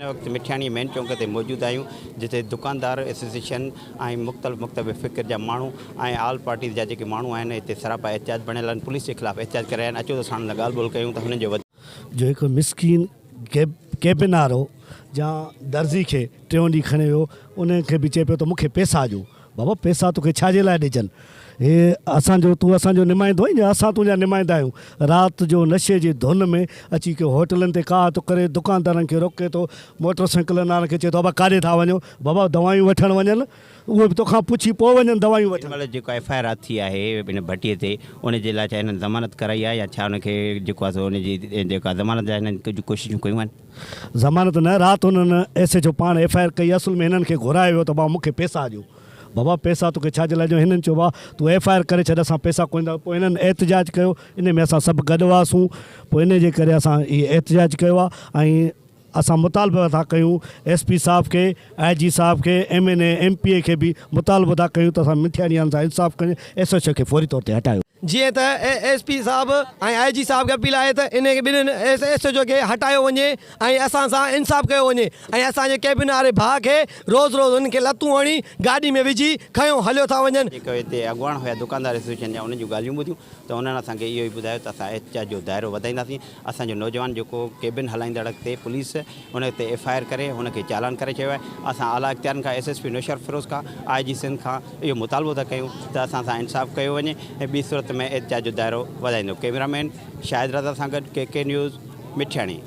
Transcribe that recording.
वक्त मिठियाणी मेन चौक ते मौजूद आहियूं जिते दुकानदार एसोसिएशन मुख्तलिफ़ फ़िक्र जा माण्हू आल पार्टीज़ जा जेके माण्हू आहिनि हिते सरापा एहतिजाज बणियल आहिनि पुलिस के ख़िलाफ़ एहतिजाज करे आहिनि। अचो त साण ॻाल्हि ॿोल कयूं त हुननि जो हिकु मिसकिन केबिन वारो या दर्ज़ी खे टियों ॾींहुं खणे वियो उनखे बि चए पियो त मूंखे पैसा ॾियो। बाबा पैसा तोखे छाजे लाइ ॾिजनि? हे असांजो तूं असांजो निमाइंदो आहीं या असां तुंहिंजा निमाइंदा आहियूं। राति जो नशे जी धुन में अची के होटलनि ते का थो करे, दुकानदारनि खे रोके थो, मोटरसाइकिलनि वारनि खे चए थो बाबा काॾे था वञो? बाबा दवायूं वठणु वञनि, उहे बि तोखां पुछी पोइ वञनि दवायूं वठणु। मतलब जेको FIR थी आहे इन भट्टीअ ते उनजे लाइ छा हिननि ज़मानत कराई आहे या छा उनखे जेको आहे सो उनजी जेका ज़मानत जा हिननि कुझु कोशिशूं कयूं आहिनि? ज़मानत न, राति हुननि एस एच ओ पाण FIR कई, असुल में हिननि खे घुराए वियो त बाबा मूंखे पैसा ॾियो। बाबा पैसा तोखे छाजे लाइ ॾियो? हिननि चयो बा तूं FIR करे छॾ, असां पैसा कोन ॾींदा। पोइ हिननि एहतिजाज कयो, इन में असां सभु गॾु हुआसीं। पोइ इन जे करे असां इहे एहतिजाज कयो आहे ऐं असां मुतालबो था कयूं SP साहब के, IG साहब के, MNA MPA के भी मुतालबो था कयूं त असां मिठियाणियुनि सां इंसाफ़ कयूं, SHO खे फौरी तौर ते हटायो। जीअं त SP साहब ऐं IG साहब खे अपील आहे त इन ॿिन्हिनि SHO खे हटायो वञे ऐं असां सां इंसाफ़ कयो वञे ऐं असांजे कैबिन वारे भाउ खे रोज़ हुननि खे लतूं हणी गाॾी में विझी खयो हलियो था वञनि। जेको हिते अॻुवाण हुया दुकानदार एसोसिएशन जा उन्हनि जूं ॻाल्हियूं ॿुधियूं त उन्हनि असांखे इहो ई ॿुधायो त असां एहतिजाज जो दाइरो वधाईंदासीं। असांजो नौजवान जेको कैबिन हलाईंदड़ ते पुलिस उन ते FIR करे हुनखे चालान करे चयो आहे। असां आला इख़्तियारनि खां SSP नौशर फिरोज़ खां IG सिंध खां इहो मुतालबो था कयूं त असां सां इंसाफ़ कयो वञे ऐं ॿी सूरत में एहतिजाज जो दाइरो वधाईंदो। कैमरामैन शाहिद रज़ा सां गॾु KK न्यूज़ मिठियाणी।